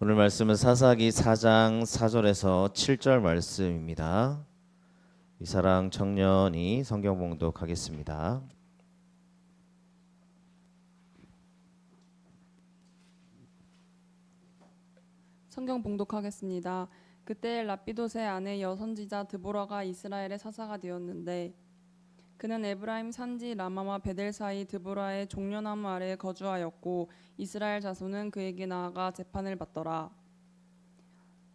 오늘 말씀은 사사기 4장 4절에서 7절 말씀입니다. 이사랑 청년이 성경 봉독하겠습니다. 성경 봉독하겠습니다. 그때 라피도스의 아내 여선지자 드보라가 이스라엘의 사사가 되었는데 그는 에브라임 산지 라마와 베델 사이 드보라의 종려나무 아래에 거주하였고 이스라엘 자손은 그에게 나아가 재판을 받더라.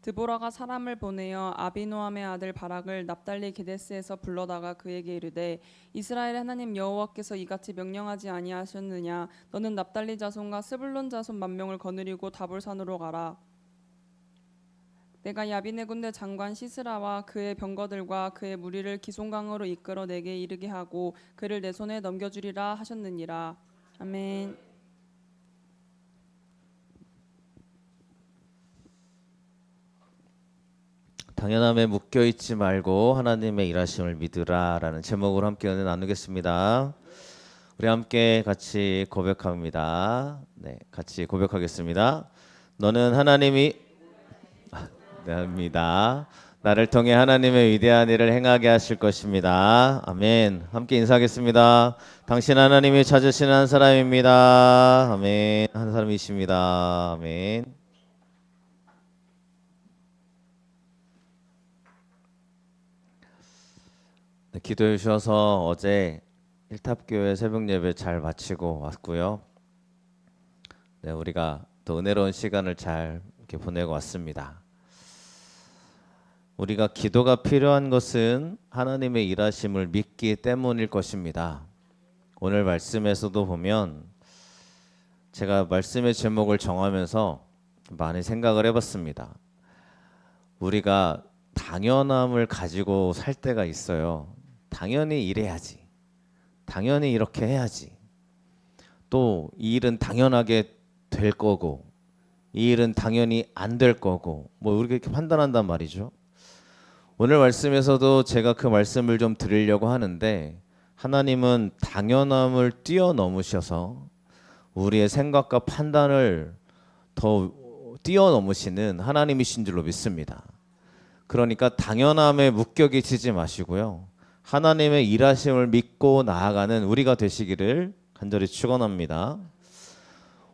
드보라가 사람을 보내어 아비노함의 아들 바락을 납달리 게데스에서 불러다가 그에게 이르되 이스라엘의 하나님 여호와께서 이같이 명령하지 아니하셨느냐 너는 납달리 자손과 스불론 자손 10,000명을 거느리고 다볼산으로 가라. 내가 야빈의 군대 장관 시스라와 그의 병거들과 그의 무리를 기송강으로 이끌어 내게 이르게 하고 그를 내 손에 넘겨주리라 하셨느니라. 아멘. 당연함에 묶여있지 말고 하나님의 일하심을 믿으라 라는 제목으로 함께 은혜 나누겠습니다. 우리 함께 같이 고백합니다. 네, 같이 고백하겠습니다. 너는 하나님이 합니다. 나를 통해 하나님의 위대한 일을 행하게 하실 것입니다. 아멘. 함께 인사하겠습니다. 당신 하나님이 찾으시는 한 사람입니다. 아멘. 한 사람이십니다. 아멘. 네, 기도해 주셔서 어제 일탑교회 새벽 예배 잘 마치고 왔고요. 네, 우리가 또 은혜로운 시간을 잘 이렇게 보내고 왔습니다. 우리가 기도가 필요한 것은 하나님의 일하심을 믿기 때문일 것입니다. 오늘 말씀에서도 보면 제가 말씀의 제목을 정하면서 많이 생각을 해봤습니다. 우리가 당연함을 가지고 살 때가 있어요. 당연히 이래야지. 당연히 이렇게 해야지. 또 이 일은 당연하게 될 거고 이 일은 당연히 안 될 거고 뭐 우리가 이렇게 판단한단 말이죠. 오늘 말씀에서도 제가 그 말씀을 좀 드리려고 하는데 하나님은 당연함을 뛰어넘으셔서 우리의 생각과 판단을 더 뛰어넘으시는 하나님이신 줄로 믿습니다. 그러니까 당연함에 묶여 계시지 마시고요. 하나님의 일하심을 믿고 나아가는 우리가 되시기를 간절히 축원합니다.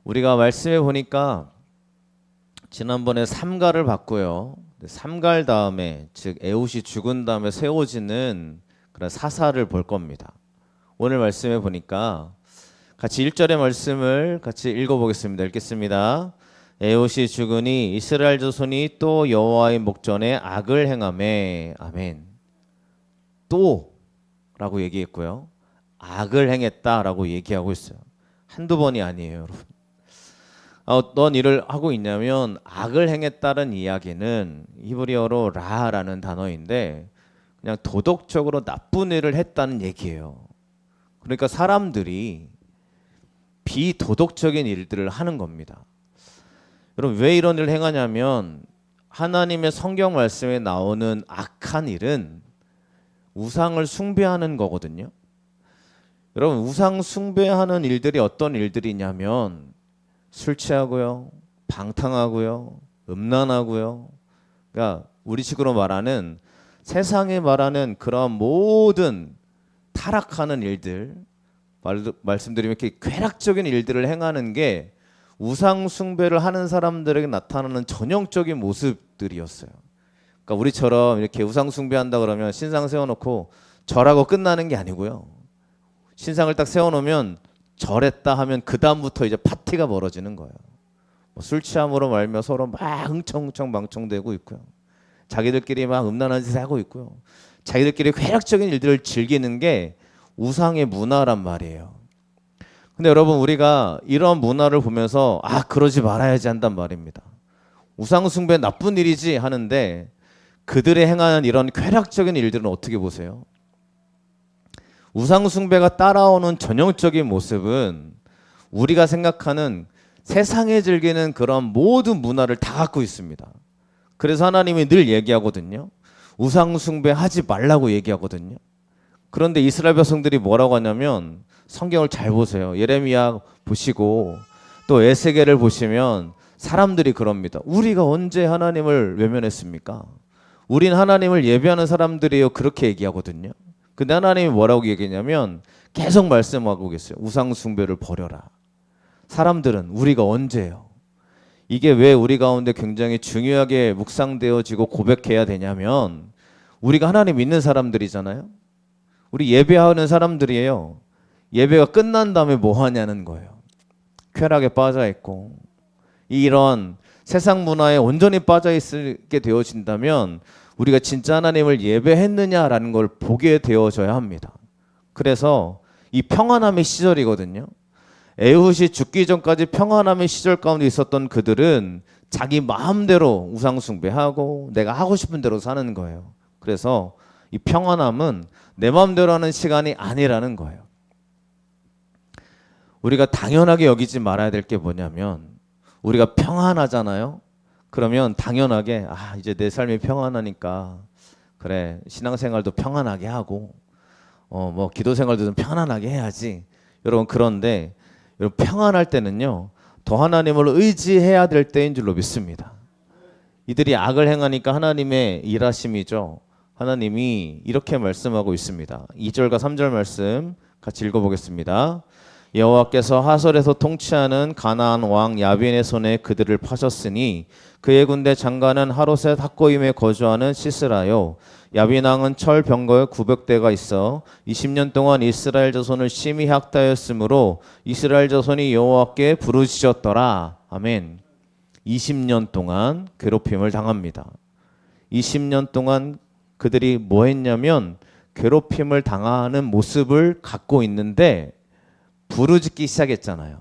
우리가 말씀해 보니까 지난번에 삼가를 봤고요. 삼갈 다음에 즉 에훗이 죽은 다음에 세워지는 그런 사사를 볼 겁니다. 오늘 말씀해 보니까 같이 1절의 말씀을 같이 읽어보겠습니다. 읽겠습니다. 에훗이 죽으니 이스라엘 자손이 또 여호와의 목전에 악을 행하매 아멘. 또 라고 얘기했고요. 악을 행했다라고 얘기하고 있어요. 한두 번이 아니에요, 여러분. 어떤 일을 하고 있냐면 악을 행했다는 이야기는 히브리어로 라라는 단어인데 그냥 도덕적으로 나쁜 일을 했다는 얘기예요. 그러니까 사람들이 비도덕적인 일들을 하는 겁니다. 여러분 왜 이런 일을 행하냐면 하나님의 성경 말씀에 나오는 악한 일은 우상을 숭배하는 거거든요. 여러분 우상 숭배하는 일들이 어떤 일들이냐면 술 취하고요, 방탕하고요, 음란하고요. 그러니까 우리식으로 말하는 세상에 말하는 그런 모든 타락하는 일들, 말씀드리면 이렇게 쾌락적인 일들을 행하는 게 우상 숭배를 하는 사람들에게 나타나는 전형적인 모습들이었어요. 그러니까 우리처럼 이렇게 우상 숭배한다 그러면 신상 세워놓고 절하고 끝나는 게 아니고요. 신상을 딱 세워놓으면 절했다 하면 그 다음부터 이제 파티가 벌어지는 거예요. 술 취함으로 말며 서로 막 흥청흥청 망청대고 있고요. 자기들끼리 막 음란한 짓을 하고 있고요. 자기들끼리 쾌락적인 일들을 즐기는 게 우상의 문화란 말이에요. 근데 여러분 우리가 이런 문화를 보면서 그러지 말아야지 한단 말입니다. 우상 숭배 나쁜 일이지 하는데 그들이 행하는 이런 쾌락적인 일들은 어떻게 보세요? 우상 숭배가 따라오는 전형적인 모습은 우리가 생각하는 세상에 즐기는 그런 모든 문화를 다 갖고 있습니다. 그래서 하나님이 늘 얘기하거든요. 우상 숭배하지 말라고 얘기하거든요. 그런데 이스라엘 백성들이 뭐라고 하냐면 성경을 잘 보세요. 예레미야 보시고 또 에스겔을 보시면 사람들이 그럽니다. 우리가 언제 하나님을 외면했습니까? 우린 하나님을 예배하는 사람들이에요. 그렇게 얘기하거든요. 근데 하나님이 뭐라고 얘기했냐면 계속 말씀하고 계세요. 우상 숭배를 버려라. 사람들은 우리가 언제요? 이게 왜 우리 가운데 굉장히 중요하게 묵상되어지고 고백해야 되냐면 우리가 하나님 믿는 사람들이잖아요. 우리 예배하는 사람들이에요. 예배가 끝난 다음에 뭐 하냐는 거예요. 쾌락에 빠져 있고 이런 세상 문화에 온전히 빠져 있게 되어진다면 우리가 진짜 하나님을 예배했느냐라는 걸 보게 되어져야 합니다. 그래서 이 평안함의 시절이거든요. 에훗이 죽기 전까지 평안함의 시절 가운데 있었던 그들은 자기 마음대로 우상 숭배하고 내가 하고 싶은 대로 사는 거예요. 그래서 이 평안함은 내 마음대로 하는 시간이 아니라는 거예요. 우리가 당연하게 여기지 말아야 될 게 뭐냐면 우리가 평안하잖아요. 그러면 당연하게 이제 내 삶이 평안하니까 그래 신앙생활도 평안하게 하고 뭐 기도 생활도 좀 편안하게 해야지. 여러분 그런데 여러분 평안할 때는요 더 하나님을 의지해야 될 때인 줄로 믿습니다. 이들이 악을 행하니까 하나님의 일하심이죠. 하나님이 이렇게 말씀하고 있습니다. 2절과 3절 말씀 같이 읽어보겠습니다. 여호와께서 하솔에서 통치하는 가나안 왕 야빈의 손에 그들을 파셨으니 그의 군대 장관은 하롯의 학고임에 거주하는 시스라요. 야빈 왕은 철 병거에 900대가 있어 20년 동안 이스라엘 자손을 심히 학대하였으므로 이스라엘 자손이 여호와께 부르짖었더라. 아멘. 20년 동안 괴롭힘을 당합니다. 20년 동안 그들이 뭐 했냐면 괴롭힘을 당하는 모습을 갖고 있는데 부르짖기 시작했잖아요.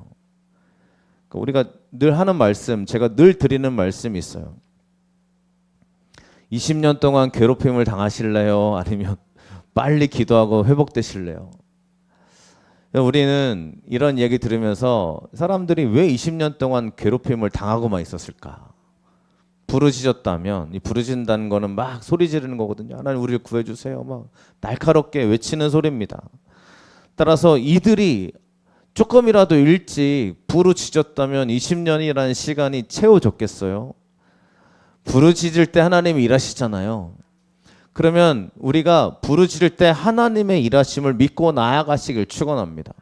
우리가 늘 하는 말씀, 제가 늘 드리는 말씀이 있어요. 20년 동안 괴롭힘을 당하실래요? 아니면 빨리 기도하고 회복되실래요? 우리는 이런 얘기 들으면서 사람들이 왜 20년 동안 괴롭힘을 당하고만 있었을까? 부르짖었다면, 이 부르짖는다는 거는 막 소리 지르는 거거든요. 하나님 우리를 구해주세요. 막 날카롭게 외치는 소리입니다. 따라서 이들이 조금이라도 일찍 부르짖었다면 20년이라는 시간이 채워졌겠어요? 부르짖을 때 하나님이 일하시잖아요. 그러면 우리가 부르짖을 때 하나님의 일하심을 믿고 나아가시길 축원합니다.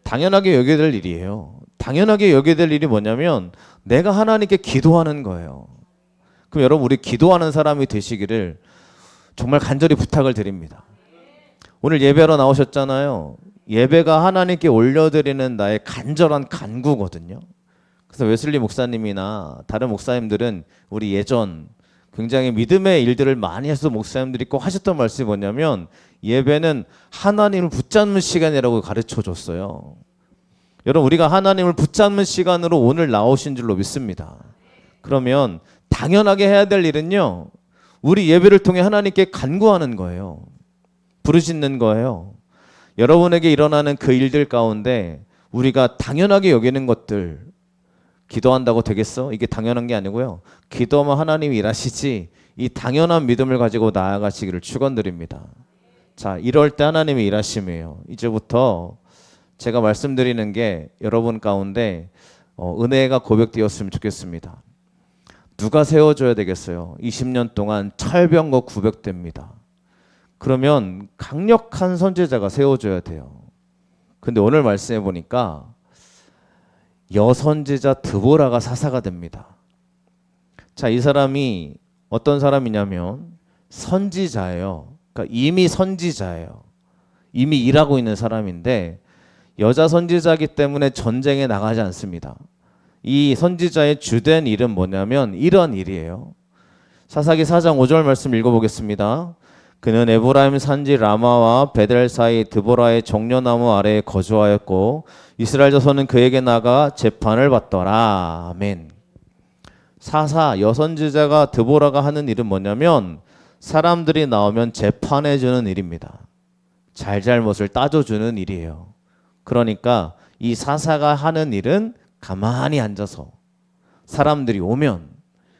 당연하게 여겨야 될 일이에요. 당연하게 여겨야 될 일이 뭐냐면 내가 하나님께 기도하는 거예요. 그럼 여러분 우리 기도하는 사람이 되시기를 정말 간절히 부탁을 드립니다. 오늘 예배로 나오셨잖아요. 예배가 하나님께 올려드리는 나의 간절한 간구거든요. 그래서 웨슬리 목사님이나 다른 목사님들은 우리 예전 굉장히 믿음의 일들을 많이 해서 목사님들이 꼭 하셨던 말씀이 뭐냐면 예배는 하나님을 붙잡는 시간이라고 가르쳐 줬어요. 여러분 우리가 하나님을 붙잡는 시간으로 오늘 나오신 줄로 믿습니다. 그러면 당연하게 해야 될 일은요 우리 예배를 통해 하나님께 간구하는 거예요. 부르짖는 거예요. 여러분에게 일어나는 그 일들 가운데 우리가 당연하게 여기는 것들 기도한다고 되겠어? 이게 당연한 게 아니고요. 기도하면 하나님이 일하시지 이 당연한 믿음을 가지고 나아가시기를 축원드립니다. 자, 이럴 때 하나님이 일하심이에요. 이제부터 제가 말씀드리는 게 여러분 가운데 은혜가 고백되었으면 좋겠습니다. 누가 세워줘야 되겠어요? 20년 동안 철병거 900대입니다. 그러면 강력한 선지자가 세워줘야 돼요. 근데 오늘 말씀해 보니까 여선지자 드보라가 사사가 됩니다. 자, 이 사람이 어떤 사람이냐면 선지자예요. 그러니까 이미 선지자예요. 이미 일하고 있는 사람인데 여자 선지자이기 때문에 전쟁에 나가지 않습니다. 이 선지자의 주된 일은 뭐냐면 이런 일이에요. 사사기 4장 5절 말씀 읽어보겠습니다. 그는 에브라임 산지 라마와 베델 사이 드보라의 종려나무 아래에 거주하였고 이스라엘 자손은 그에게 나가 재판을 받더라. 아멘. 사사 여선지자가 드보라가 하는 일은 뭐냐면 사람들이 나오면 재판해 주는 일입니다. 잘잘못을 따져주는 일이에요. 그러니까 이 사사가 하는 일은 가만히 앉아서 사람들이 오면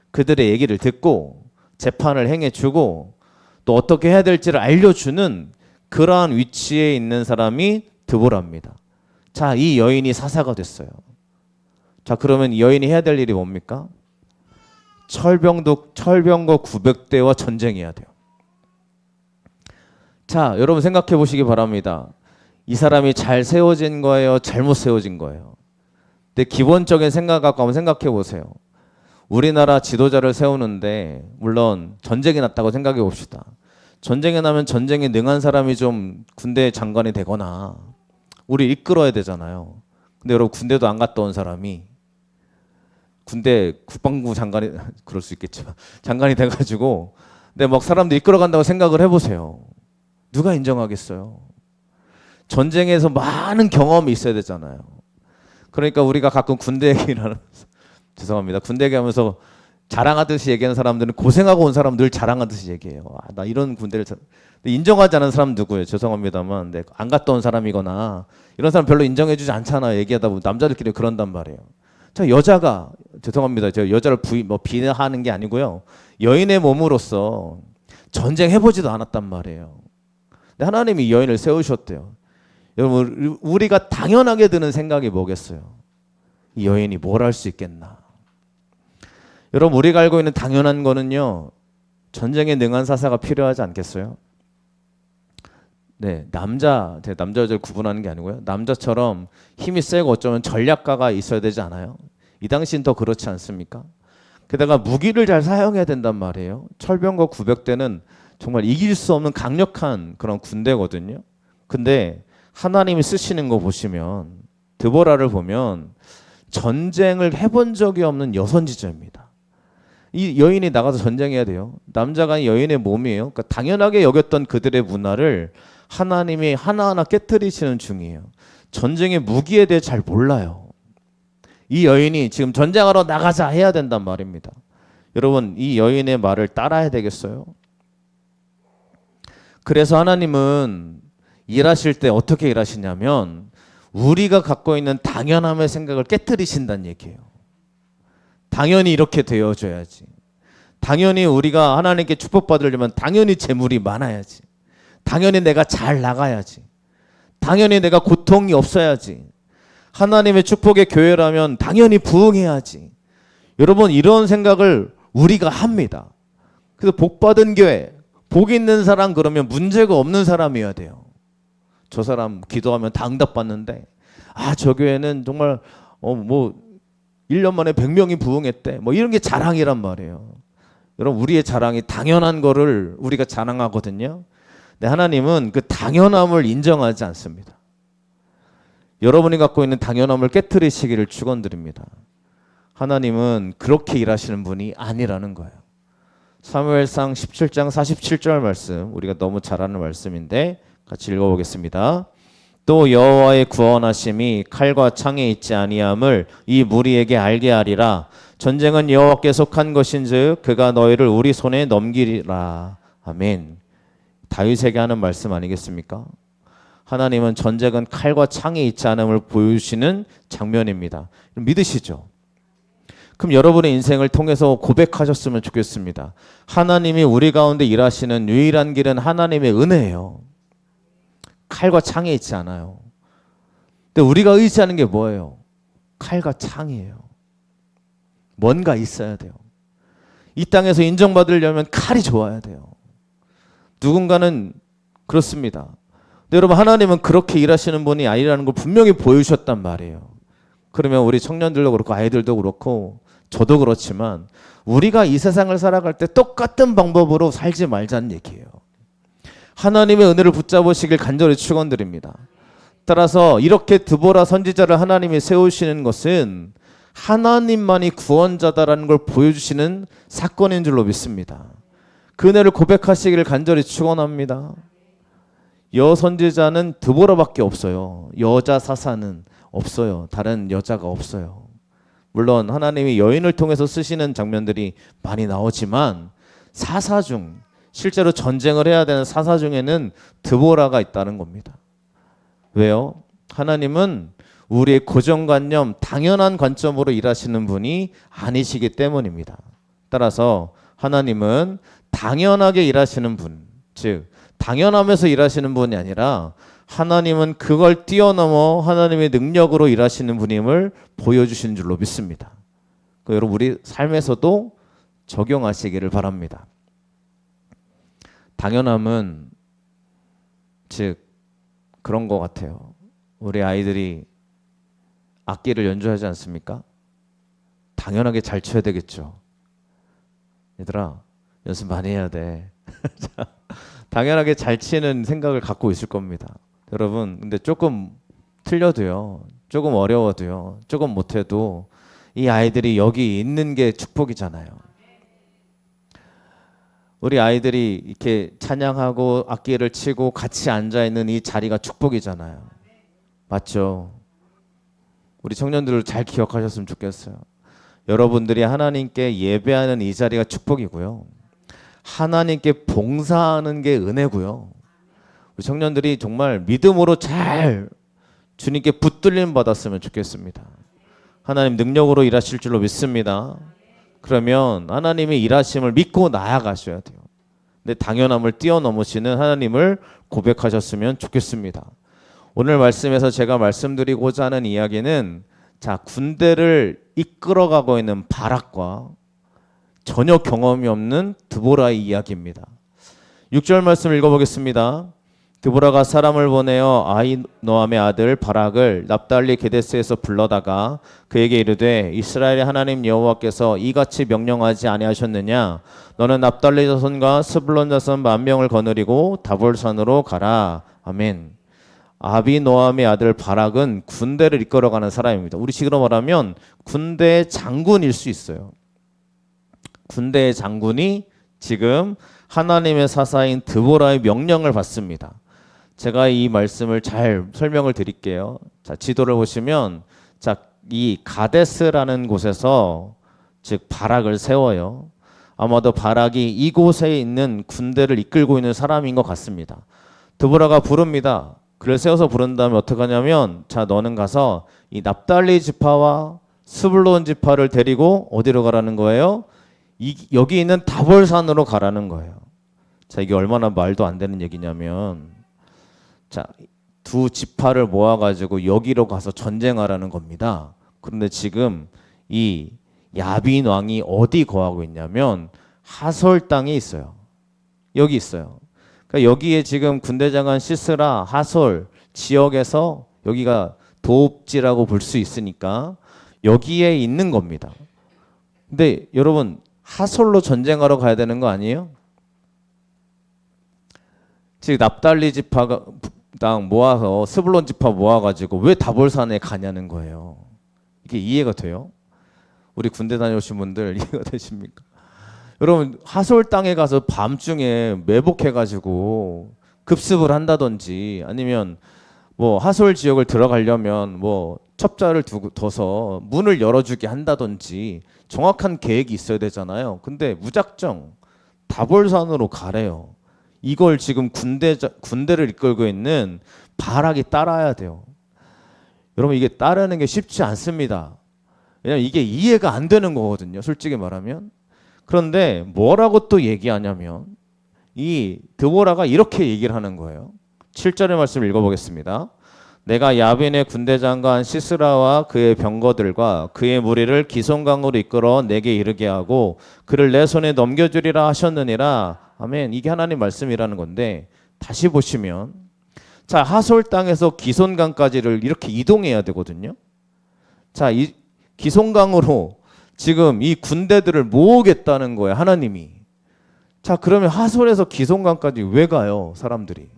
그들의 얘기를 듣고 재판을 행해주고 또 어떻게 해야 될지를 알려주는 그러한 위치에 있는 사람이 드보라입니다. 자, 이 여인이 사사가 됐어요. 자, 그러면 이 여인이 해야 될 일이 뭡니까? 철병거 900대와 전쟁해야 돼요. 자, 여러분 생각해 보시기 바랍니다. 이 사람이 잘 세워진 거예요? 잘못 세워진 거예요? 근데 기본적인 생각 갖고 한번 생각해 보세요. 우리나라 지도자를 세우는데 물론 전쟁이 났다고 생각해 봅시다. 전쟁이 나면 전쟁에 능한 사람이 좀 군대 장관이 되거나 우리 이끌어야 되잖아요. 근데 여러분 군대도 안 갔다 온 사람이 군대 국방부 장관이 그럴 수 있겠지만 장관이 돼가지고 근데 막 사람들 이끌어간다고 생각을 해보세요. 누가 인정하겠어요? 전쟁에서 많은 경험이 있어야 되잖아요. 그러니까 우리가 가끔 군대 얘기를 하면서 죄송합니다. 군대 얘기하면서 자랑하듯이 얘기하는 사람들은 고생하고 온 사람 늘 자랑하듯이 얘기해요. 아, 나 이런 군대를 인정하지 않은 사람 누구예요? 죄송합니다만 안 갔다 온 사람이거나 이런 사람 별로 인정해주지 않잖아요. 얘기하다 보면 남자들끼리 그런단 말이에요. 자, 여자가 죄송합니다. 제가 여자를 비하하는 게 아니고요. 여인의 몸으로서 전쟁 해보지도 않았단 말이에요. 근데 하나님이 여인을 세우셨대요. 여러분 우리가 당연하게 드는 생각이 뭐겠어요? 이 여인이 뭘 할 수 있겠나? 여러분 우리가 알고 있는 당연한 거는요. 전쟁에 능한 사사가 필요하지 않겠어요? 네, 남자 여자를 구분하는 게 아니고요. 남자처럼 힘이 세고 어쩌면 전략가가 있어야 되지 않아요? 이 당시엔 더 그렇지 않습니까? 게다가 무기를 잘 사용해야 된단 말이에요. 철병거 900대는 정말 이길 수 없는 강력한 그런 군대거든요. 근데 하나님이 쓰시는 거 보시면 드보라를 보면 전쟁을 해본 적이 없는 여선지자입니다. 이 여인이 나가서 전쟁해야 돼요. 남자가 여인의 몸이에요. 그러니까 당연하게 여겼던 그들의 문화를 하나님이 하나하나 깨트리시는 중이에요. 전쟁의 무기에 대해 잘 몰라요. 이 여인이 지금 전쟁하러 나가자 해야 된단 말입니다. 여러분 이 여인의 말을 따라야 되겠어요? 그래서 하나님은 일하실 때 어떻게 일하시냐면 우리가 갖고 있는 당연함의 생각을 깨트리신다는 얘기예요. 당연히 이렇게 되어져야지. 당연히 우리가 하나님께 축복받으려면 당연히 재물이 많아야지. 당연히 내가 잘 나가야지. 당연히 내가 고통이 없어야지. 하나님의 축복의 교회라면 당연히 부흥해야지. 여러분 이런 생각을 우리가 합니다. 그래서 복받은 교회, 복 있는 사람 그러면 문제가 없는 사람이어야 돼요. 저 사람 기도하면 다 응답받는데 저 교회는 정말 1년 만에 100명이 부흥했대. 이런 게 자랑이란 말이에요. 여러분 우리의 자랑이 당연한 거를 우리가 자랑하거든요. 근데 하나님은 그 당연함을 인정하지 않습니다. 여러분이 갖고 있는 당연함을 깨트리시기를 축원드립니다. 하나님은 그렇게 일하시는 분이 아니라는 거예요. 사무엘상 17장 47절 말씀 우리가 너무 잘 아는 말씀인데 같이 읽어보겠습니다. 또 여호와의 구원하심이 칼과 창에 있지 아니함을 이 무리에게 알게 하리라. 전쟁은 여호와께 속한 것인즉 그가 너희를 우리 손에 넘기리라. 아멘. 다윗에게 하는 말씀 아니겠습니까? 하나님은 전쟁은 칼과 창에 있지 않음을 보여주시는 장면입니다. 믿으시죠? 그럼 여러분의 인생을 통해서 고백하셨으면 좋겠습니다. 하나님이 우리 가운데 일하시는 유일한 길은 하나님의 은혜예요. 칼과 창에 있지 않아요. 근데 우리가 의지하는 게 뭐예요? 칼과 창이에요. 뭔가 있어야 돼요. 이 땅에서 인정받으려면 칼이 좋아야 돼요. 누군가는 그렇습니다. 근데 여러분 하나님은 그렇게 일하시는 분이 아니라는 걸 분명히 보여주셨단 말이에요. 그러면 우리 청년들도 그렇고 아이들도 그렇고 저도 그렇지만 우리가 이 세상을 살아갈 때 똑같은 방법으로 살지 말자는 얘기예요. 하나님의 은혜를 붙잡으시길 간절히 축원드립니다. 따라서 이렇게 드보라 선지자를 하나님이 세우시는 것은 하나님만이 구원자다라는 걸 보여주시는 사건인 줄로 믿습니다. 그 은혜를 고백하시기를 간절히 축원합니다. 여선지자는 드보라밖에 없어요. 여자 사사는 없어요. 다른 여자가 없어요. 물론 하나님이 여인을 통해서 쓰시는 장면들이 많이 나오지만 사사 중 실제로 전쟁을 해야 되는 사사 중에는 드보라가 있다는 겁니다. 왜요? 하나님은 우리의 고정관념, 당연한 관점으로 일하시는 분이 아니시기 때문입니다. 따라서 하나님은 당연하게 일하시는 분, 즉 당연하면서 일하시는 분이 아니라 하나님은 그걸 뛰어넘어 하나님의 능력으로 일하시는 분임을 보여주시는 줄로 믿습니다. 여러분 우리 삶에서도 적용하시기를 바랍니다. 당연함은 즉 그런 것 같아요. 우리 아이들이 악기를 연주하지 않습니까? 당연하게 잘 쳐야 되겠죠. 얘들아 연습 많이 해야 돼. 당연하게 잘 치는 생각을 갖고 있을 겁니다. 여러분 근데 조금 틀려도요, 조금 어려워도요, 조금 못해도 이 아이들이 여기 있는 게 축복이잖아요. 우리 아이들이 이렇게 찬양하고 악기를 치고 같이 앉아있는 이 자리가 축복이잖아요. 맞죠? 우리 청년들을 잘 기억하셨으면 좋겠어요. 여러분들이 하나님께 예배하는 이 자리가 축복이고요, 하나님께 봉사하는 게 은혜고요. 우리 청년들이 정말 믿음으로 잘 주님께 붙들림 받았으면 좋겠습니다. 하나님 능력으로 일하실 줄로 믿습니다. 그러면 하나님의 일하심을 믿고 나아가셔야 돼요. 근데 당연함을 뛰어넘으시는 하나님을 고백하셨으면 좋겠습니다. 오늘 말씀에서 제가 말씀드리고자 하는 이야기는 군대를 이끌어가고 있는 바락과 전혀 경험이 없는 드보라의 이야기입니다. 6절 말씀 읽어보겠습니다. 드보라가 사람을 보내어 아히노암의 아들 바락을 납달리 게데스에서 불러다가 그에게 이르되 이스라엘의 하나님 여호와께서 이같이 명령하지 아니하셨느냐? 너는 납달리 자손과 스불론 자손 10,000명을 거느리고 다볼산으로 가라. 아멘. 아비노암의 아들 바락은 군대를 이끌어가는 사람입니다. 우리 식으로 말하면 군대의 장군일 수 있어요. 군대의 장군이 지금 하나님의 사사인 드보라의 명령을 받습니다. 제가 이 말씀을 잘 설명을 드릴게요. 지도를 보시면 이 가데스라는 곳에서 즉 바락을 세워요. 아마도 바락이 이곳에 있는 군대를 이끌고 있는 사람인 것 같습니다. 드보라가 부릅니다. 그를 세워서 부른 다음에 어떻게 하냐면 너는 가서 이 납달리 지파와 스불론 지파를 데리고 어디로 가라는 거예요? 여기 있는 다볼산으로 가라는 거예요. 이게 얼마나 말도 안 되는 얘기냐면 두 지파를 모아가지고 여기로 가서 전쟁하라는 겁니다. 그런데 지금 이 야빈 왕이 어디 거하고 있냐면 하솔 땅에 있어요. 여기 있어요. 그러니까 여기에 지금 군대장관 시스라 하솔 지역에서 여기가 도읍지라고 볼 수 있으니까 여기에 있는 겁니다. 근데 여러분 하솔로 전쟁하러 가야 되는 거 아니에요? 즉 납달리 지파가 당 모아서 스불론 지파 모아가지고 왜 다볼산에 가냐는 거예요. 이게 이해가 돼요? 우리 군대 다녀오신 분들 이해가 되십니까? 여러분 하솔 땅에 가서 밤중에 매복해가지고 급습을 한다든지 아니면 하솔 지역을 들어가려면 첩자를 둬서 문을 열어주게 한다든지 정확한 계획이 있어야 되잖아요. 근데 무작정 다볼산으로 가래요. 이걸 지금 군대를 이끌고 있는 바락이 따라야 돼요. 여러분 이게 따르는 게 쉽지 않습니다. 왜냐면 이게 이해가 안 되는 거거든요. 솔직히 말하면. 그런데 뭐라고 또 얘기하냐면 이 드보라가 이렇게 얘기를 하는 거예요. 7절의 말씀을 읽어보겠습니다. 내가 야빈의 군대장관 시스라와 그의 병거들과 그의 무리를 기손강으로 이끌어 내게 이르게 하고 그를 내 손에 넘겨주리라 하셨느니라. 아멘. 이게 하나님 말씀이라는 건데 다시 보시면 하솔 땅에서 기손강까지를 이렇게 이동해야 되거든요. 이 기손강으로 지금 이 군대들을 모으겠다는 거예요. 하나님이. 그러면 하솔에서 기손강까지 왜 가요? 사람들이.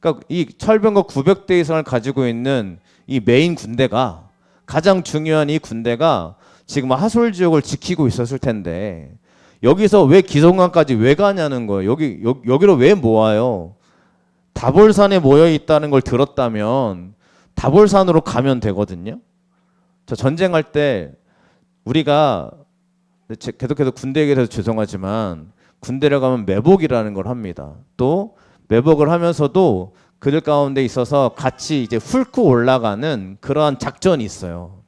그러니까 이 철병거 900대 이상을 가지고 있는 이 메인 군대가 가장 중요한 이 군대가 지금 하솔 지역을 지키고 있었을 텐데 여기서 왜 기손강까지 왜 가냐는 거예요. 여기로 왜 모아요? 다볼산에 모여 있다는 걸 들었다면 다볼산으로 가면 되거든요. 전쟁할 때 우리가 계속해서 군대 얘기해서 죄송하지만 군대를 가면 매복이라는 걸 합니다. 또 매복을 하면서도 그들 가운데 있어서 같이 이제 훑고 올라가는 그러한 작전이 있어요.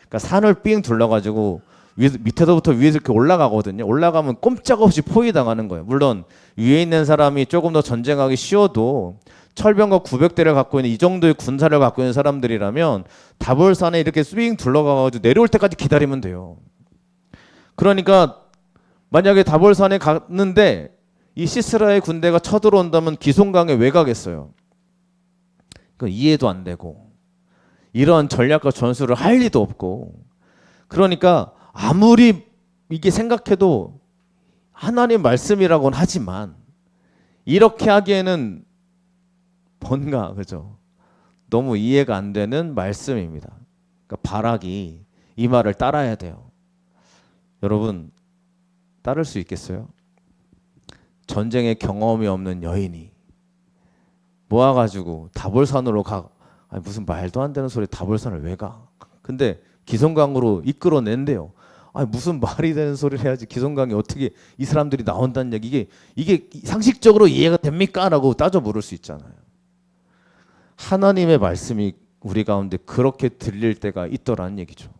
그러니까 산을 삥 둘러가지고 밑에서부터 위에서 이렇게 올라가거든요. 올라가면 꼼짝없이 포위당하는 거예요. 물론 위에 있는 사람이 조금 더 전쟁하기 쉬워도 철병과 900대를 갖고 있는 이 정도의 군사를 갖고 있는 사람들이라면 다볼산에 이렇게 삥 둘러가가지고 내려올 때까지 기다리면 돼요. 그러니까 만약에 다볼산에 갔는데 이 시스라의 군대가 쳐들어온다면 기송강에 왜 가겠어요? 이해도 안 되고 이런 전략과 전술을 할 리도 없고, 그러니까 아무리 이게 생각해도 하나님 말씀이라고는 하지만 이렇게 하기에는 뭔가 그죠? 너무 이해가 안 되는 말씀입니다. 그러니까 바락이 이 말을 따라야 돼요. 여러분 따를 수 있겠어요? 전쟁의 경험이 없는 여인이 모아가지고 다볼산으로 가. 아니, 무슨 말도 안 되는 소리 다볼산을 왜 가? 근데 기송강으로 이끌어낸대요. 아니, 무슨 말이 되는 소리를 해야지 기송강에 어떻게 이 사람들이 나온다는 얘기, 이게 상식적으로 이해가 됩니까? 라고 따져 물을 수 있잖아요. 하나님의 말씀이 우리 가운데 그렇게 들릴 때가 있더라는 얘기죠.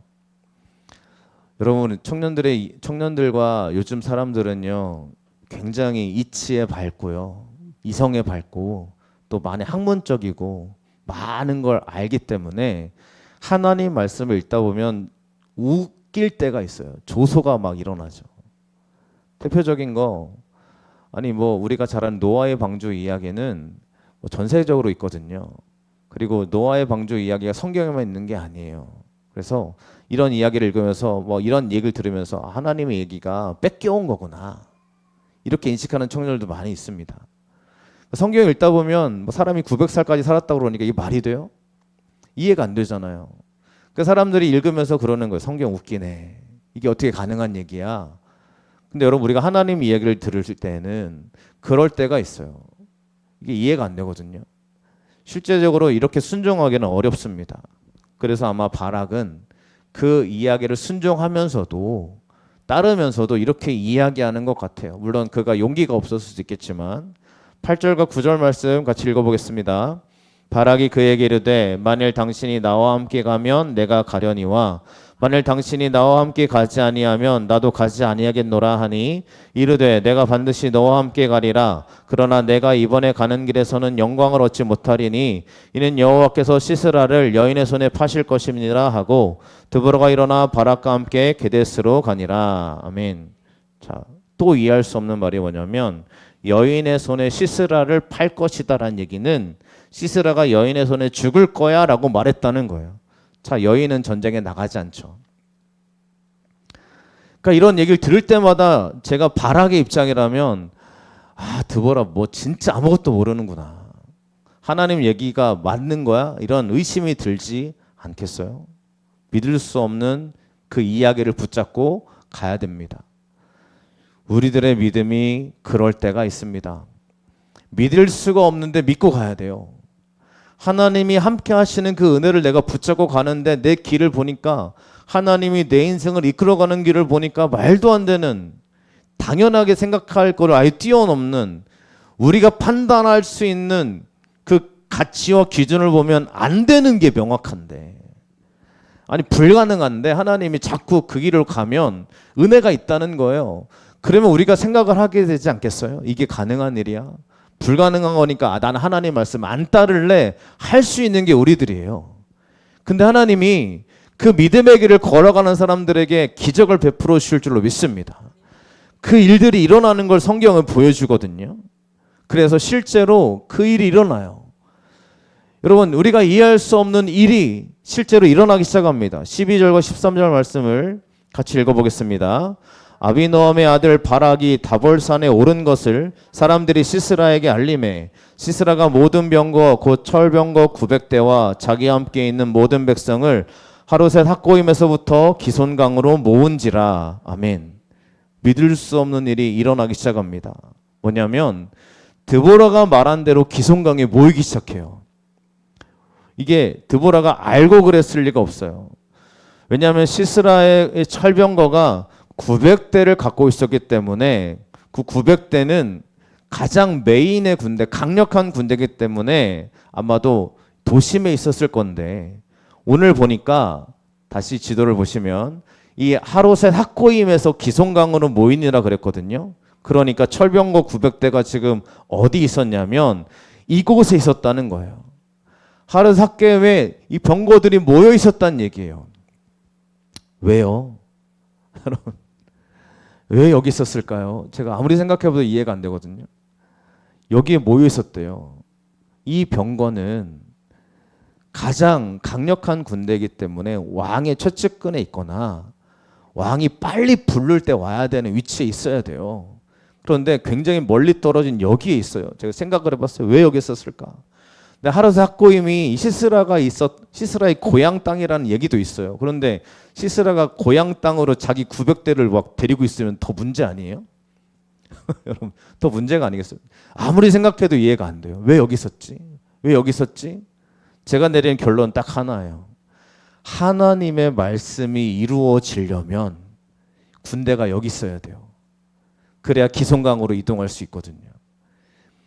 여러분 청년들과 요즘 사람들은요 굉장히 이치에 밝고요, 이성에 밝고 또 많이 학문적이고 많은 걸 알기 때문에 하나님 말씀을 읽다 보면 웃길 때가 있어요. 조소가 막 일어나죠. 대표적인 거, 아니 뭐 우리가 잘 아는 노아의 방주 이야기는 뭐 전세적으로 있거든요. 그리고 노아의 방주 이야기가 성경에만 있는 게 아니에요. 그래서 이런 이야기를 읽으면서 뭐 이런 얘기를 들으면서 하나님의 얘기가 뺏겨온 거구나 이렇게 인식하는 청년들도 많이 있습니다. 성경을 읽다 보면 뭐 사람이 900살까지 살았다고 그러니까 이게 말이 돼요? 이해가 안 되잖아요. 그 사람들이 읽으면서 그러는 거예요. 성경 웃기네. 이게 어떻게 가능한 얘기야? 근데 여러분 우리가 하나님 이야기를 들을 때는 그럴 때가 있어요. 이게 이해가 안 되거든요. 실제적으로 이렇게 순종하기는 어렵습니다. 그래서 아마 바락은 그 이야기를 순종하면서도 따르면서도 이렇게 이야기하는 것 같아요. 물론 그가 용기가 없었을 수도 있겠지만 8절과 9절 말씀 같이 읽어보겠습니다. 바락이 그에게 이르되 만일 당신이 나와 함께 가면 내가 가려니와 만일 당신이 나와 함께 가지 아니하면 나도 가지 아니하겠노라 하니 이르되 내가 반드시 너와 함께 가리라. 그러나 내가 이번에 가는 길에서는 영광을 얻지 못하리니 이는 여호와께서 시스라를 여인의 손에 파실 것임이라 하고 드보라가 일어나 바락과 함께 게데스로 가니라. 아멘. 자, 또 이해할 수 없는 말이 뭐냐면 여인의 손에 시스라를 팔 것이다라는 얘기는 시스라가 여인의 손에 죽을 거야 라고 말했다는 거예요. 자, 여인은 전쟁에 나가지 않죠. 그러니까 이런 얘기를 들을 때마다 제가 바락의 입장이라면 드보라 뭐 진짜 아무것도 모르는구나. 하나님 얘기가 맞는 거야? 이런 의심이 들지 않겠어요? 믿을 수 없는 그 이야기를 붙잡고 가야 됩니다. 우리들의 믿음이 그럴 때가 있습니다. 믿을 수가 없는데 믿고 가야 돼요. 하나님이 함께 하시는 그 은혜를 내가 붙잡고 가는데 내 길을 보니까 하나님이 내 인생을 이끌어가는 길을 보니까 말도 안 되는, 당연하게 생각할 거를 아예 뛰어넘는, 우리가 판단할 수 있는 그 가치와 기준을 보면 안 되는 게 명확한데, 아니 불가능한데 하나님이 자꾸 그 길을 가면 은혜가 있다는 거예요. 그러면 우리가 생각을 하게 되지 않겠어요? 이게 가능한 일이야? 불가능한 거니까 나는 하나님 말씀 안 따를래 할 수 있는 게 우리들이에요. 근데 하나님이 그 믿음의 길을 걸어가는 사람들에게 기적을 베풀어 주실 줄로 믿습니다. 그 일들이 일어나는 걸 성경은 보여주거든요. 그래서 실제로 그 일이 일어나요. 여러분 우리가 이해할 수 없는 일이 실제로 일어나기 시작합니다. 12절과 13절 말씀을 같이 읽어보겠습니다. 아비노함의 아들 바락이 다볼산에 오른 것을 사람들이 시스라에게 알림해 시스라가 모든 병거 곧 철병거 900대와 자기와 함께 있는 모든 백성을 하루셋 학고임에서부터 기손강으로 모은지라. 아멘. 믿을 수 없는 일이 일어나기 시작합니다. 뭐냐면 드보라가 말한 대로 기손강에 모이기 시작해요. 이게 드보라가 알고 그랬을 리가 없어요. 왜냐하면 시스라의 철병거가 900대를 갖고 있었기 때문에 그 900대는 가장 메인의 군대, 강력한 군대이기 때문에 아마도 도심에 있었을 건데, 오늘 보니까 다시 지도를 보시면 이 하롯셋 학고임에서 기송강으로 모이니라 그랬거든요. 그러니까 철병거 900대가 지금 어디 있었냐면 이곳에 있었다는 거예요. 하르 삭개에 이 병거들이 모여 있었다는 얘기예요. 왜요? 여러분, 왜 여기 있었을까요? 제가 아무리 생각해봐도 이해가 안 되거든요. 여기에 모여 있었대요. 이 병거는 가장 강력한 군대이기 때문에 왕의 최측근에 있거나 왕이 빨리 부를 때 와야 되는 위치에 있어야 돼요. 그런데 굉장히 멀리 떨어진 여기에 있어요. 제가 생각을 해봤어요. 왜 여기 있었을까? 근데 하르 삭고임이 시스라의 고향 땅이라는 얘기도 있어요. 그런데 시스라가 고향 땅으로 자기 900대를 막 데리고 있으면 더 문제 아니에요? 여러분, 더 문제가 아니겠어요? 아무리 생각해도 이해가 안 돼요. 왜 여기 있었지? 왜 여기 있었지? 제가 내린 결론 딱 하나예요. 하나님의 말씀이 이루어지려면 군대가 여기 있어야 돼요. 그래야 기송강으로 이동할 수 있거든요.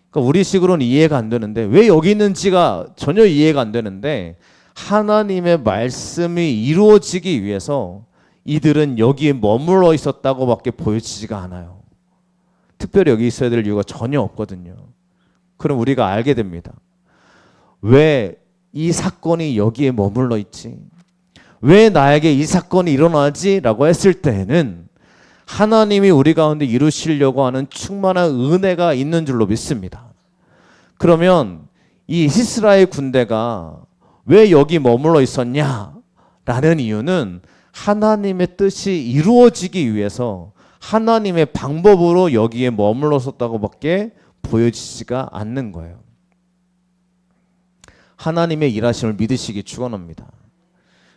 그러니까 우리식으로는 이해가 안 되는데 왜 여기 있는지가 전혀 이해가 안 되는데 하나님의 말씀이 이루어지기 위해서 이들은 여기에 머물러 있었다고밖에 보여지지가 않아요. 특별히 여기 있어야 될 이유가 전혀 없거든요. 그럼 우리가 알게 됩니다. 왜 이 사건이 여기에 머물러 있지? 왜 나에게 이 사건이 일어나지? 라고 했을 때에는 하나님이 우리 가운데 이루시려고 하는 충만한 은혜가 있는 줄로 믿습니다. 그러면 이 시스라의 군대가 왜 여기 머물러 있었냐라는 이유는 하나님의 뜻이 이루어지기 위해서 하나님의 방법으로 여기에 머물러 있었다고밖에 보여지지가 않는 거예요. 하나님의 일하심을 믿으시기 축원합니다.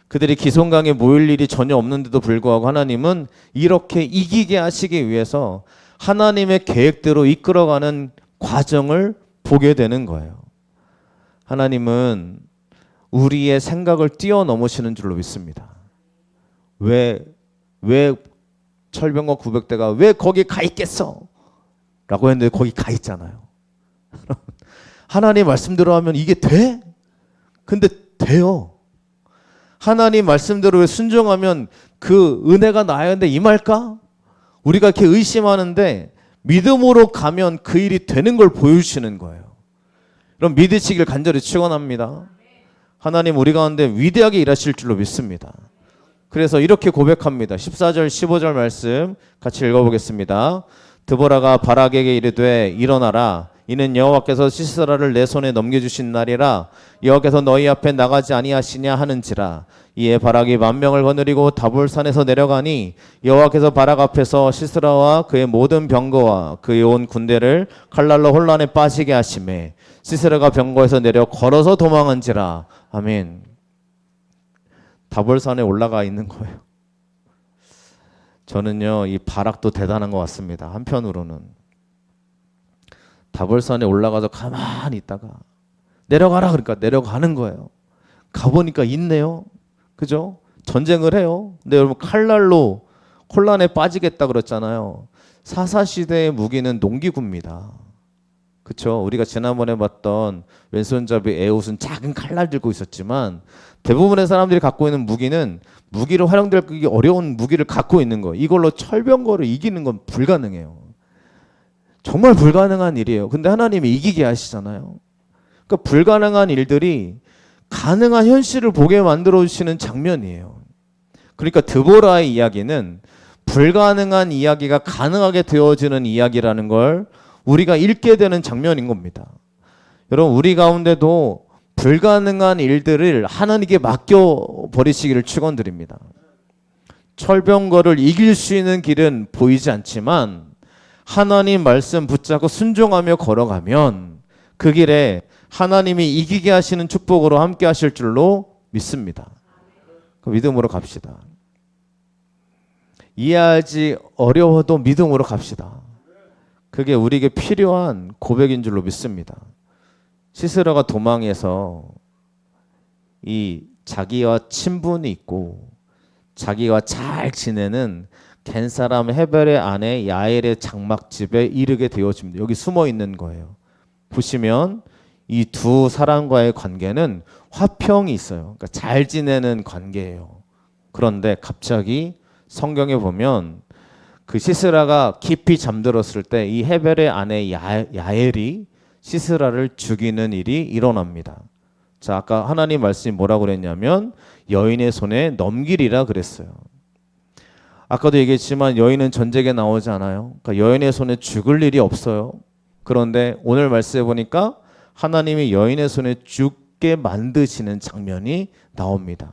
그들이 기송강에 모일 일이 전혀 없는데도 불구하고 하나님은 이렇게 이기게 하시기 위해서 하나님의 계획대로 이끌어가는 과정을 보게 되는 거예요. 하나님은 우리의 생각을 뛰어넘으시는 줄로 믿습니다. 왜 철병거 900대가 왜 거기 가 있겠어? 라고 했는데 거기 가 있잖아요. 하나님 말씀대로 하면 이게 돼? 근데 돼요. 하나님 말씀대로 순종하면 그 은혜가 나한테 임할까? 우리가 이렇게 의심하는데 믿음으로 가면 그 일이 되는 걸 보여주시는 거예요. 그럼 믿으시길 간절히 축원합니다. 하나님 우리 가운데 위대하게 일하실 줄로 믿습니다. 그래서 이렇게 고백합니다. 14절 15절 말씀 같이 읽어보겠습니다. 드보라가 바락에게 이르되 일어나라. 이는 여호와께서 시스라를 내 손에 넘겨주신 날이라. 여호와께서 너희 앞에 나가지 아니하시냐 하는지라. 이에 바락이 만명을 거느리고 다볼산에서 내려가니 여호와께서 바락 앞에서 시스라와 그의 모든 병거와 그의 온 군대를 칼날로 혼란에 빠지게 하시매 시스라가 병거에서 내려 걸어서 도망한지라. 아멘. 다볼산에 올라가 있는 거예요. 저는요 이 바락도 대단한 것 같습니다. 한편으로는 다볼산에 올라가서 가만히 있다가 내려가라 그러니까 내려가는 거예요. 가보니까 있네요. 그죠? 전쟁을 해요. 근데 여러분 칼날로 혼란에 빠지겠다 그랬잖아요. 사사시대의 무기는 농기구입니다. 그렇죠? 우리가 지난번에 봤던 왼손잡이 에훗은 작은 칼날 들고 있었지만 대부분의 사람들이 갖고 있는 무기는 무기로 활용되기 어려운 무기를 갖고 있는 거예요. 이걸로 철병거를 이기는 건 불가능해요. 정말 불가능한 일이에요. 근데 하나님이 이기게 하시잖아요. 그러니까 불가능한 일들이 가능한 현실을 보게 만들어주시는 장면이에요. 그러니까 드보라의 이야기는 불가능한 이야기가 가능하게 되어지는 이야기라는 걸 우리가 읽게 되는 장면인 겁니다. 여러분 우리 가운데도 불가능한 일들을 하나님께 맡겨버리시기를 축원드립니다. 철병거를 이길 수 있는 길은 보이지 않지만 하나님 말씀 붙잡고 순종하며 걸어가면 그 길에 하나님이 이기게 하시는 축복으로 함께 하실 줄로 믿습니다. 그 믿음으로 갑시다. 이해하지 어려워도 믿음으로 갑시다. 그게 우리에게 필요한 고백인 줄로 믿습니다. 시스라가 도망해서 이 자기와 친분이 있고 자기와 잘 지내는 겐 사람 헤벨의 아내 야엘의 장막집에 이르게 되어집니다. 여기 숨어 있는 거예요. 보시면 이 두 사람과의 관계는 화평이 있어요. 그러니까 잘 지내는 관계예요. 그런데 갑자기 성경에 보면 그 시스라가 깊이 잠들었을 때 이 헤벨의 아내 야엘이 시스라를 죽이는 일이 일어납니다. 자, 아까 하나님 말씀이 뭐라고 그랬냐면 여인의 손에 넘기리라 그랬어요. 아까도 얘기했지만 여인은 전쟁에 나오지 않아요. 그러니까 여인의 손에 죽을 일이 없어요. 그런데 오늘 말씀해 보니까 하나님이 여인의 손에 죽게 만드시는 장면이 나옵니다.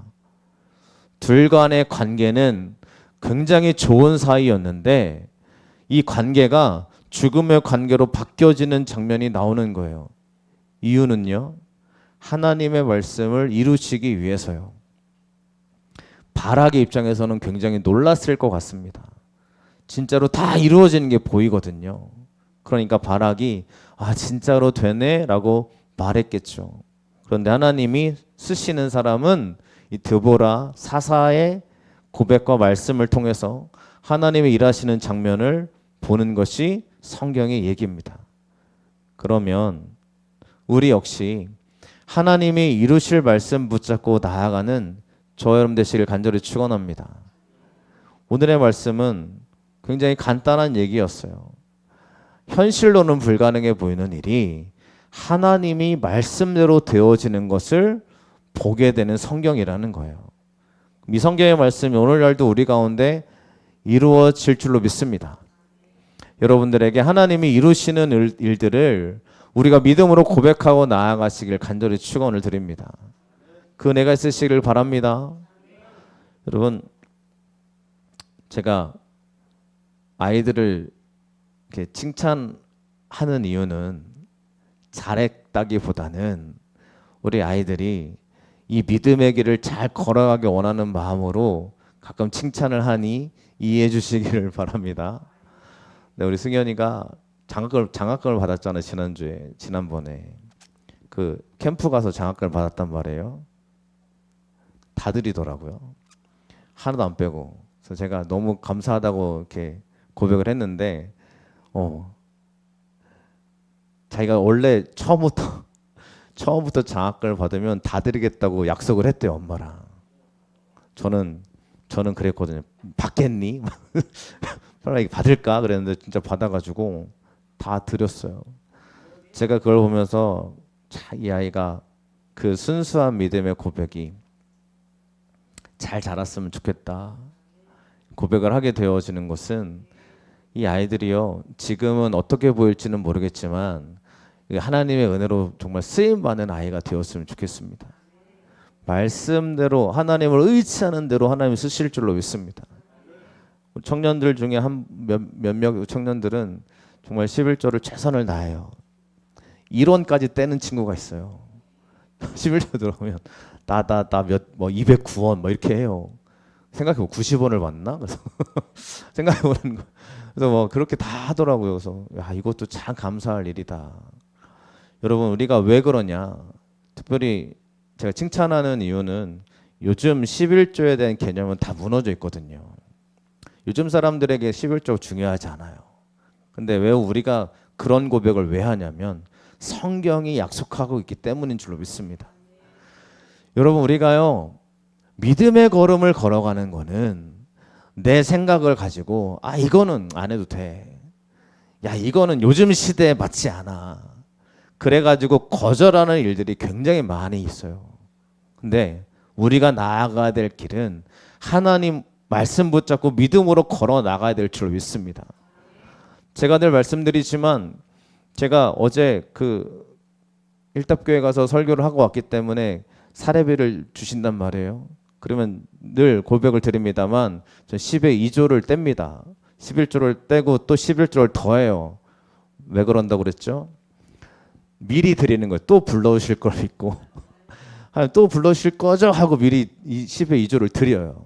둘 간의 관계는 굉장히 좋은 사이였는데 이 관계가 죽음의 관계로 바뀌어지는 장면이 나오는 거예요. 이유는요, 하나님의 말씀을 이루시기 위해서요. 바락의 입장에서는 굉장히 놀랐을 것 같습니다. 진짜로 다 이루어지는 게 보이거든요. 그러니까 바락이 진짜로 되네 라고 말했겠죠. 그런데 하나님이 쓰시는 사람은 이 드보라 사사의 고백과 말씀을 통해서 하나님이 일하시는 장면을 보는 것이 성경의 얘기입니다. 그러면 우리 역시 하나님이 이루실 말씀 붙잡고 나아가는 저 여러분 되시길 간절히 축원합니다. 오늘의 말씀은 굉장히 간단한 얘기였어요. 현실로는 불가능해 보이는 일이 하나님이 말씀대로 되어지는 것을 보게 되는 성경이라는 거예요. 이 성경의 말씀이 오늘날도 우리 가운데 이루어질 줄로 믿습니다. 여러분들에게 하나님이 이루시는 일들을 우리가 믿음으로 고백하고 나아가시길 간절히 축원을 드립니다. 그 은혜가 있으시길 바랍니다. 여러분, 제가 아이들을 이렇게 칭찬하는 이유는 잘했다기보다는 우리 아이들이 이 믿음의 길을 잘 걸어가기 원하는 마음으로 가끔 칭찬을 하니 이해해 주시기를 바랍니다. 네, 우리 승현이가 장학금을 받았잖아요. 지난번에 그 캠프 가서 장학금을 받았단 말이에요. 다 드리더라고요. 하나도 안 빼고. 그래서 제가 너무 감사하다고 이렇게 고백을 했는데, 자기가 원래 처음부터 장학금을 받으면 다 드리겠다고 약속을 했대요, 엄마랑. 저는 그랬거든요. 받겠니? 빨리 받을까? 그랬는데 진짜 받아가지고 다 드렸어요. 제가 그걸 보면서 이 아이가 그 순수한 믿음의 고백이 잘 자랐으면 좋겠다. 고백을 하게 되어지는 것은 이 아이들이요, 지금은 어떻게 보일지는 모르겠지만 하나님의 은혜로 정말 쓰임받는 아이가 되었으면 좋겠습니다. 말씀대로 하나님을 의지하는 대로 하나님이 쓰실 줄로 믿습니다. 청년들 중에 몇몇 청년들은 정말 11조를 최선을 다해요. 1원까지 떼는 친구가 있어요. 11조 들어오면 나 209원 이렇게 해요. 생각해보면 90원을 받나? 그래서 생각해보는 거. 그래서 그렇게 다 하더라고요. 그래서 이것도 참 감사할 일이다. 여러분, 우리가 왜 그러냐? 특별히 제가 칭찬하는 이유는 요즘 11조에 대한 개념은 다 무너져 있거든요. 요즘 사람들에게 11조 중요하지 않아요. 근데 왜 우리가 그런 고백을 왜 하냐면 성경이 약속하고 있기 때문인 줄로 믿습니다. 여러분, 우리가요, 믿음의 걸음을 걸어가는 거는 내 생각을 가지고 이거는 안 해도 돼. 이거는 요즘 시대에 맞지 않아. 그래가지고 거절하는 일들이 굉장히 많이 있어요. 근데 우리가 나아가야 될 길은 하나님 말씀 붙잡고 믿음으로 걸어 나가야 될 줄로 믿습니다. 제가 늘 말씀드리지만 제가 어제 그 일답교회 가서 설교를 하고 왔기 때문에 사례비를 주신단 말이에요. 그러면 늘 고백을 드립니다만 전 10의 2조를 뗍니다. 11조를 떼고 또 11조를 더해요. 왜 그런다고 그랬죠? 미리 드리는 거예요. 또 불러오실 걸 믿고 또 불러오실 거죠? 하고 미리 10의 2조를 드려요.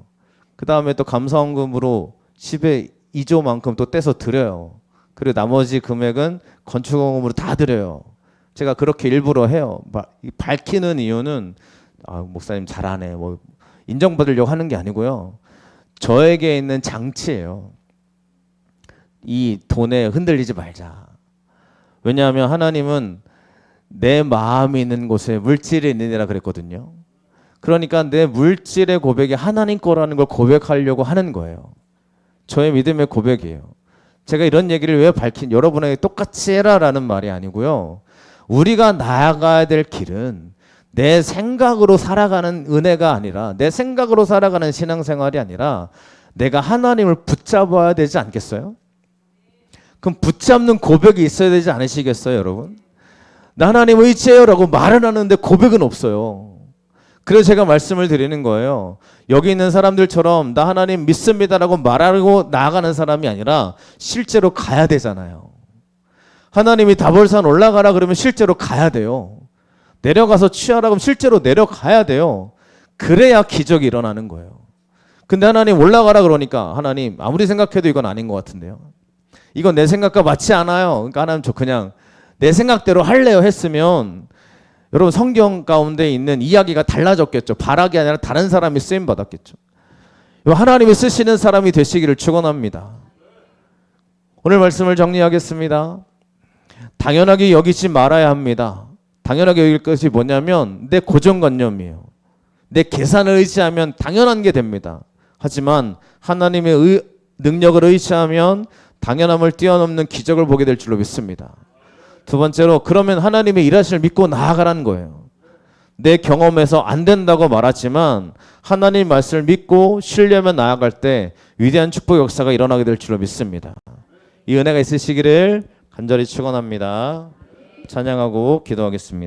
그 다음에 또 감사원금으로 10의 2조만큼 또 떼서 드려요. 그리고 나머지 금액은 건축원금으로 다 드려요. 제가 그렇게 일부러 해요. 밝히는 이유는 목사님 잘하네 인정받으려고 하는 게 아니고요. 저에게 있는 장치예요. 이 돈에 흔들리지 말자. 왜냐하면 하나님은 내 마음이 있는 곳에 물질이 있느니라 그랬거든요. 그러니까 내 물질의 고백이 하나님 거라는 걸 고백하려고 하는 거예요. 저의 믿음의 고백이에요. 제가 이런 얘기를 왜 여러분에게 똑같이 해라라는 말이 아니고요. 우리가 나아가야 될 길은 내 생각으로 살아가는 은혜가 아니라, 내 생각으로 살아가는 신앙생활이 아니라 내가 하나님을 붙잡아야 되지 않겠어요? 그럼 붙잡는 고백이 있어야 되지 않으시겠어요, 여러분? 나 하나님 의지해요라고 말은 하는데 고백은 없어요. 그래서 제가 말씀을 드리는 거예요. 여기 있는 사람들처럼 나 하나님 믿습니다라고 말하고 나아가는 사람이 아니라 실제로 가야 되잖아요. 하나님이 다볼산 올라가라 그러면 실제로 가야 돼요. 내려가서 취하라 그러면 실제로 내려가야 돼요. 그래야 기적이 일어나는 거예요. 근데 하나님 올라가라 그러니까 하나님 아무리 생각해도 이건 아닌 것 같은데요. 이건 내 생각과 맞지 않아요. 그러니까 하나님 저 그냥 내 생각대로 할래요 했으면 여러분 성경 가운데 있는 이야기가 달라졌겠죠. 바락이 아니라 다른 사람이 쓰임 받았겠죠. 하나님이 쓰시는 사람이 되시기를 축원합니다. 오늘 말씀을 정리하겠습니다. 당연하게 여기지 말아야 합니다. 당연하게 여길 것이 뭐냐면 내 고정관념이에요. 내 계산을 의지하면 당연한 게 됩니다. 하지만 하나님의 능력을 의지하면 당연함을 뛰어넘는 기적을 보게 될 줄로 믿습니다. 두 번째로 그러면 하나님의 일하심을 믿고 나아가라는 거예요. 내 경험에서 안 된다고 말하지만 하나님 말씀을 믿고 신뢰하며 나아갈 때 위대한 축복 역사가 일어나게 될 줄로 믿습니다. 이 은혜가 있으시기를 간절히 축원합니다. 찬양하고 기도하겠습니다.